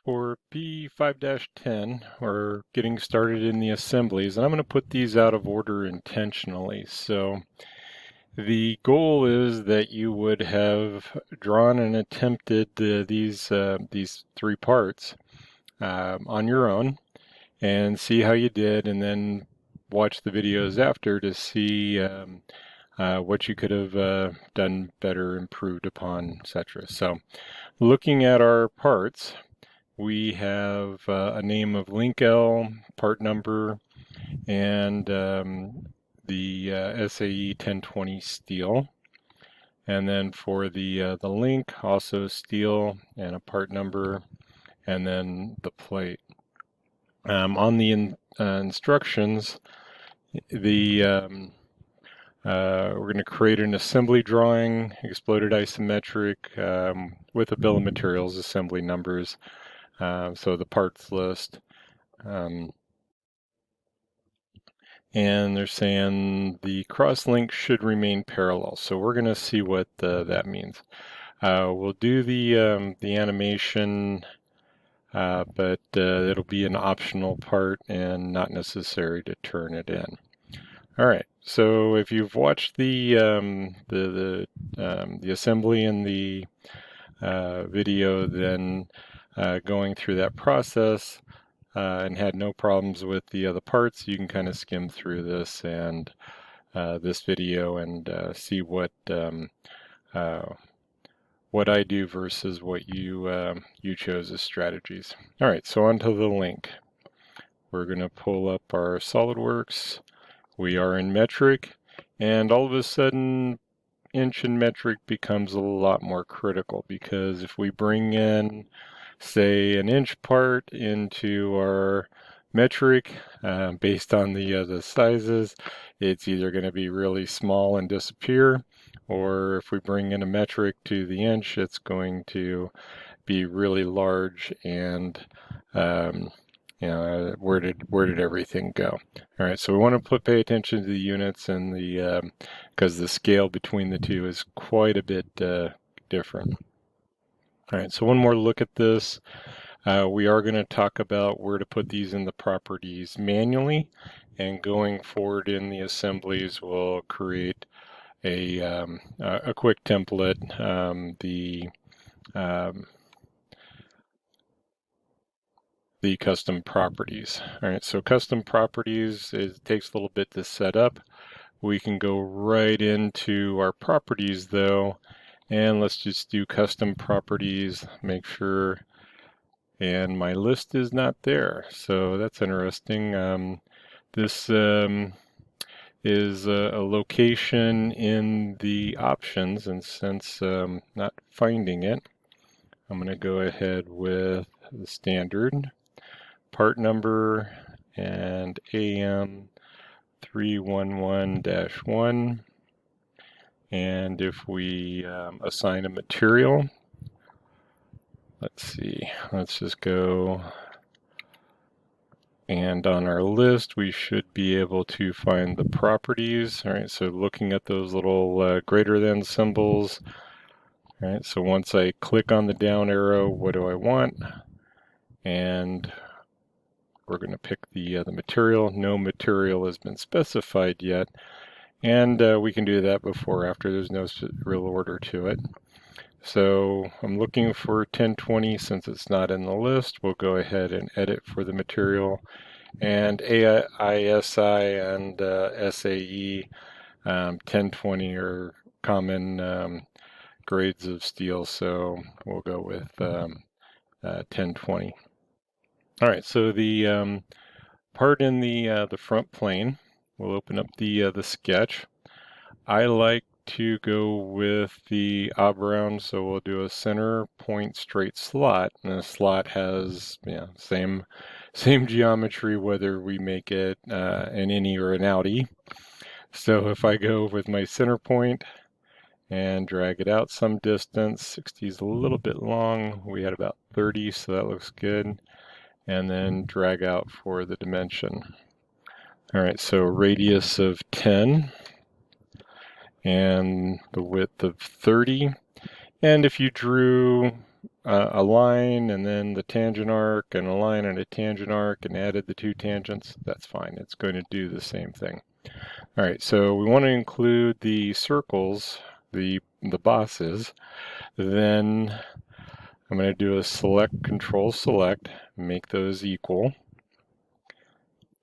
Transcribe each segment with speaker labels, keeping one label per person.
Speaker 1: For P5-10, we're getting started in the assemblies, and I'm going to put these out of order intentionally. So the goal is that you would have drawn and attempted these three parts on your own and see how you did, and then watch the videos after to see what you could have done better, improved upon, etc. So looking at our parts, we have a name of link L, part number, and the SAE 1020 steel. And then for the link, also steel and a part number, and then the plate. On the instructions, we're going to create an assembly drawing, exploded isometric, with a bill of materials, assembly numbers. So the parts list. Um, and they're saying the cross-link should remain parallel. So we're going to see what that means. We'll do the animation, but it'll be an optional part and not necessary to turn it in. All right. So if you've watched the assembly and the video, then going through that process, and had no problems with the other parts, you can kind of skim through this and this video and see what I do versus what you chose as strategies. All right, so onto the link. We're going to pull up our SolidWorks. We are in metric, and all of a sudden inch and metric becomes a lot more critical, because if we bring in, say, an inch part into our metric based on the sizes, it's either going to be really small and disappear, or if we bring in a metric to the inch, it's going to be really large and where did everything go? All right, so we want to pay attention to the units and because the scale between the two is quite a bit different. All right, so one more look at this. We are going to talk about where to put these in the properties manually, and going forward in the assemblies, we'll create a quick template. Um, the custom properties. All right, so custom properties, it takes a little bit to set up. We can go right into our properties though, and let's just do custom properties, make sure, and my list is not there. So that's interesting. This is a location in the options, and since not finding it, I'm going to go ahead with the standard part number and AM 311-1. And if we assign a material, let's see, let's just go, and on our list we should be able to find the properties. All right, so looking at those little greater than symbols. All right, so once I click on the down arrow, what do I want? And we're going to pick the material. No material has been specified yet, and we can do that before or after. There's no real order to it. So I'm looking for 1020. Since it's not in the list, we'll go ahead and edit for the material. And AISI and SAE 1020 are common grades of steel, so we'll go with 1020. All right, so the part in the front plane, we'll open up the sketch. I like to go with the oblong, so we'll do a center point straight slot, and the slot has same geometry whether we make it an innie or an outie. So if I go with my center point and drag it out some distance, 60 is a little bit long, we had about 30, so that looks good, and then drag out for the dimension. All right, so radius of 10 and the width of 30. And if you drew a line and then the tangent arc and a line and a tangent arc and added the two tangents, that's fine. It's going to do the same thing. All right, so we want to include the circles, the bosses. Then I'm going to do a select, control select, make those equal.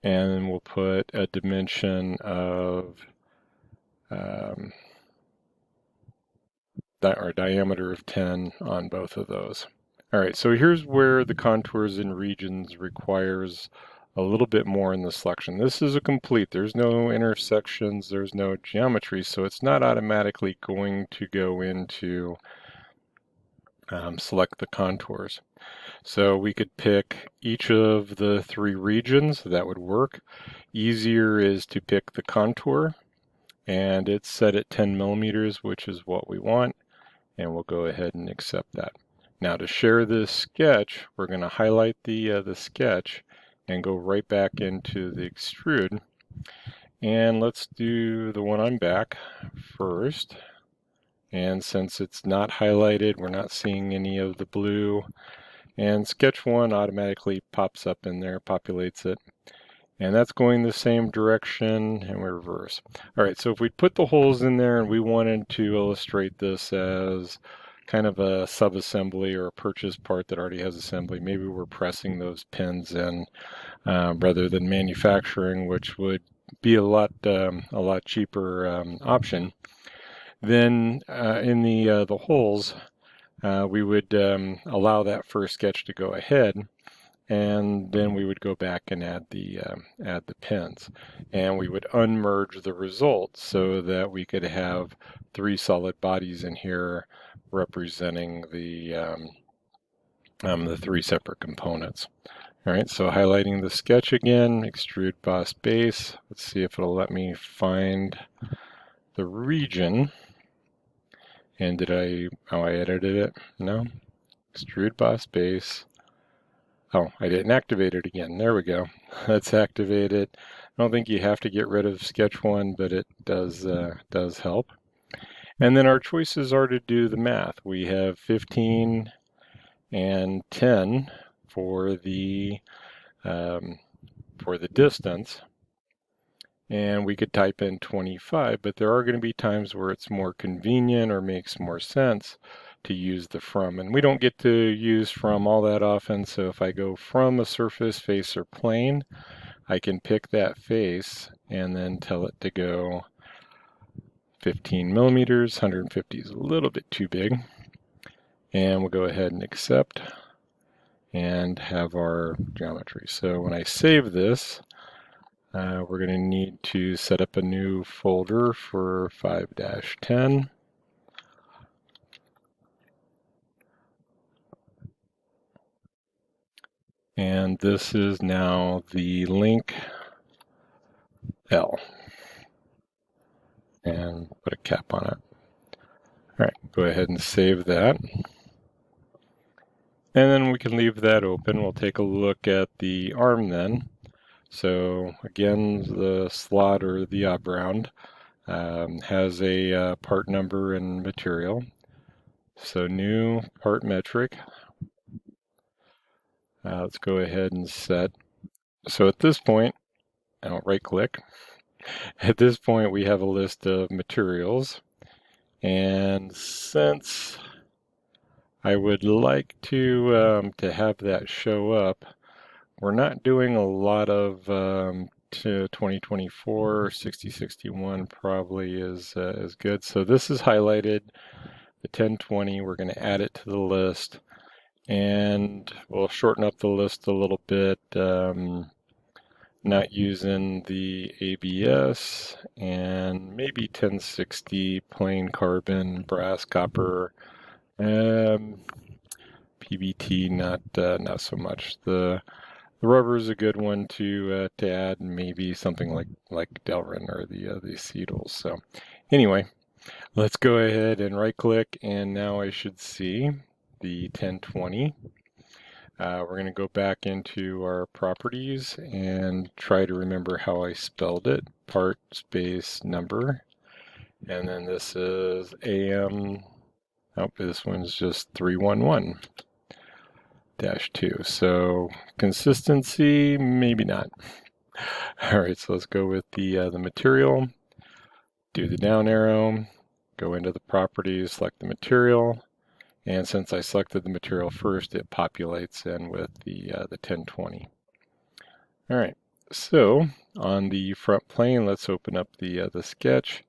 Speaker 1: And we'll put a dimension of or diameter of 10 on both of those. All right, so here's where the contours and regions requires a little bit more in the selection. This is a complete, there's no intersections, there's no geometry, so it's not automatically going to go into select the contours. So we could pick each of the three regions, that would work. Easier is to pick the contour, and it's set at 10 millimeters, which is what we want, and we'll go ahead and accept that. Now to share this sketch, we're going to highlight the sketch and go right back into the extrude. And let's do the one on back first. And since it's not highlighted, we're not seeing any of the blue. And sketch one automatically pops up in there, populates it. And that's going the same direction, and we reverse. All right, so if we put the holes in there and we wanted to illustrate this as kind of a sub-assembly or a purchase part that already has assembly, maybe we're pressing those pins in rather than manufacturing, which would be a lot cheaper option. Then in the holes, we would allow that first sketch to go ahead, and then we would go back and add the pins, and we would unmerge the results so that we could have three solid bodies in here representing the three separate components. All right, so highlighting the sketch again, extrude boss base. Let's see if it'll let me find the region. And I edited it? No. Extrude boss base. Oh, I didn't activate it again. There we go. Let's activate it. I don't think you have to get rid of sketch one, but it does help. And then our choices are to do the math. We have 15 and 10 for the distance, and we could type in 25, but there are going to be times where it's more convenient or makes more sense to use the from, and we don't get to use from all that often. So if I go from a surface, face, or plane, I can pick that face and then tell it to go 15 millimeters. 150 is a little bit too big, and we'll go ahead and accept and have our geometry. So when I save this, we're going to need to set up a new folder for 5-10. And this is now the link L. And put a cap on it. All right, go ahead and save that. And then we can leave that open. We'll take a look at the arm then. So again, the slot or the up round has a part number and material. So new part metric. Let's go ahead and set. So at this point, I'll right click. At this point, we have a list of materials. And since I would like to have that show up, we're not doing a lot of 2024. 6061 probably is good. So this is highlighted, the 1020. We're going to add it to the list, and we'll shorten up the list a little bit. Not using the ABS, and maybe 1060 plain carbon, brass, copper, PBT not so much. The rubber is a good one to add, maybe something like Delrin or the Acetyls. So anyway, let's go ahead and right click, and now I should see the 1020. We're going to go back into our properties and try to remember how I spelled it. Part space number. And then this is AM. Oh, this one's just 311. -2. So consistency, maybe not. All right, so let's go with the material, do the down arrow, go into the properties, select the material, and since I selected the material first, it populates in with the 1020. All right, so on the front plane, let's open up the sketch.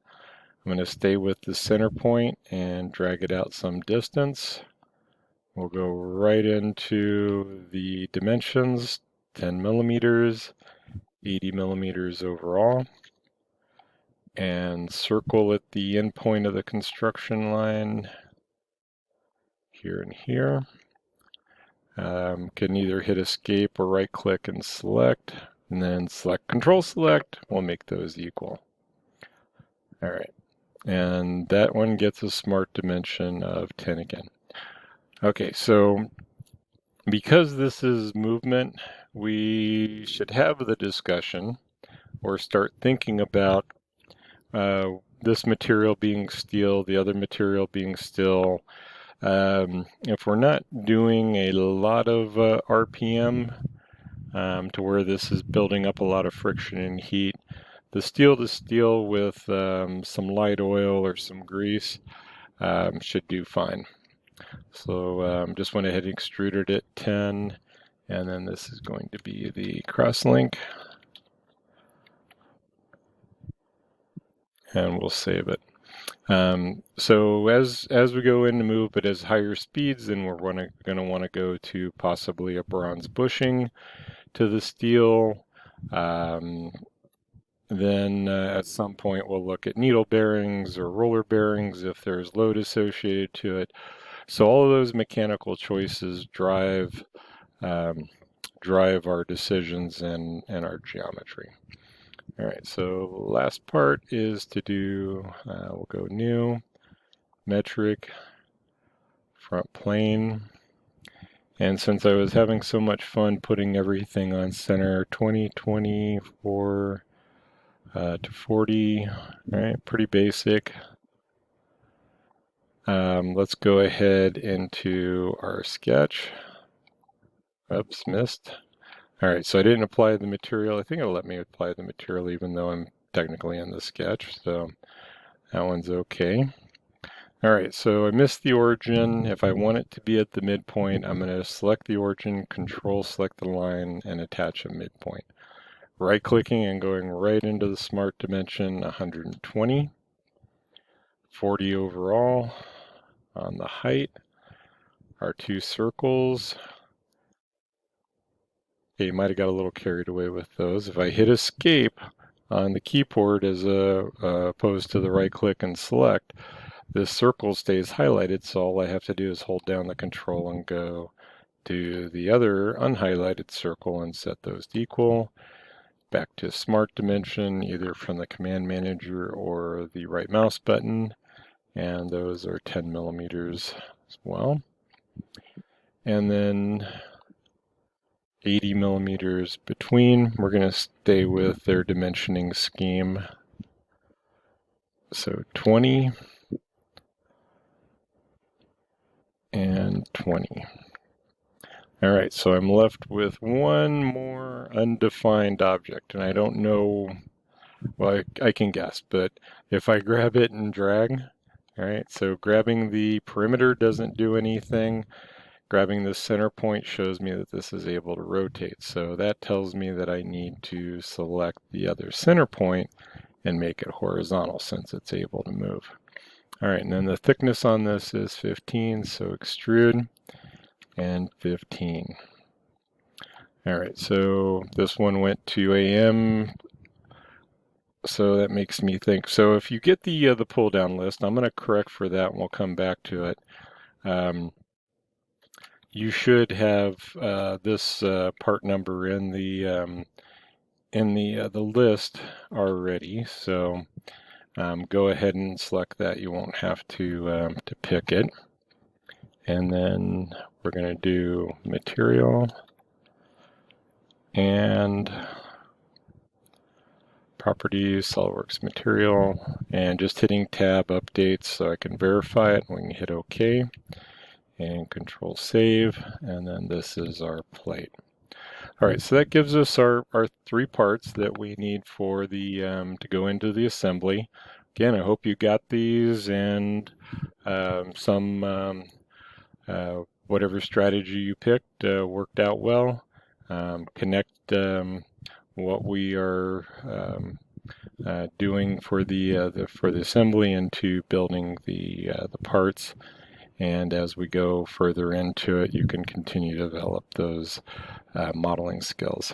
Speaker 1: I'm going to stay with the center point and drag it out some distance. We'll go right into the dimensions, 10 millimeters, 80 millimeters overall, and circle at the end point of the construction line here and here. Can either hit escape or right click and select, and then select control select. We'll make those equal. All right, and that one gets a smart dimension of 10 again. Okay, so because this is movement, we should have the discussion or start thinking about this material being steel, the other material being steel. If we're not doing a lot of RPM to where this is building up a lot of friction and heat, the steel to steel with some light oil or some grease should do fine. So just went ahead and extruded it 10, and then this is going to be the cross link, and we'll save it. So as we go in to move, but as higher speeds, then we're going to want to go to possibly a bronze bushing to the steel. Then at some point we'll look at needle bearings or roller bearings if there's load associated to it. So all of those mechanical choices drive our decisions and our geometry. All right, so last part is to do, we'll go new, metric, front plane. And since I was having so much fun putting everything on center, 20, 24 to 40, all right, pretty basic. Let's go ahead into our sketch. Oops, missed. All right, so I didn't apply the material. I think it'll let me apply the material even though I'm technically in the sketch, so that one's okay. All right, so I missed the origin. If I want it to be at the midpoint, I'm going to select the origin, control select the line, and attach a midpoint. Right-clicking and going right into the smart dimension, 120, 40 overall on the height. Our two circles. Okay, you might have got a little carried away with those. If I hit escape on the keyboard as opposed to the right click and select, this circle stays highlighted, so all I have to do is hold down the control and go to the other unhighlighted circle and set those to equal. Back to smart dimension, either from the command manager or the right mouse button, and those are 10 millimeters as well. And then 80 millimeters between. We're going to stay with their dimensioning scheme. So 20 and 20. All right, so I'm left with one more undefined object, and I don't know, well, I can guess, but if I grab it and drag, all right, so grabbing the perimeter doesn't do anything. Grabbing the center point shows me that this is able to rotate. So that tells me that I need to select the other center point and make it horizontal since it's able to move. All right, and then the thickness on this is 15, so extrude and 15. All right, so this one went to AM, so that makes me think. So if you get the pull down list, I'm going to correct for that and we'll come back to it. You should have this part number in the list already. So go ahead and select that. You won't have to pick it. And then we're going to do material and properties, SOLIDWORKS material, and just hitting tab updates so I can verify it. We can hit OK. and Control Save, and then this is our plate. All right, so that gives us our three parts that we need for the to go into the assembly. Again, I hope you got these, and whatever strategy you picked worked out well. Connect what we are doing for the assembly into building the parts. And as we go further into it, you can continue to develop those modeling skills.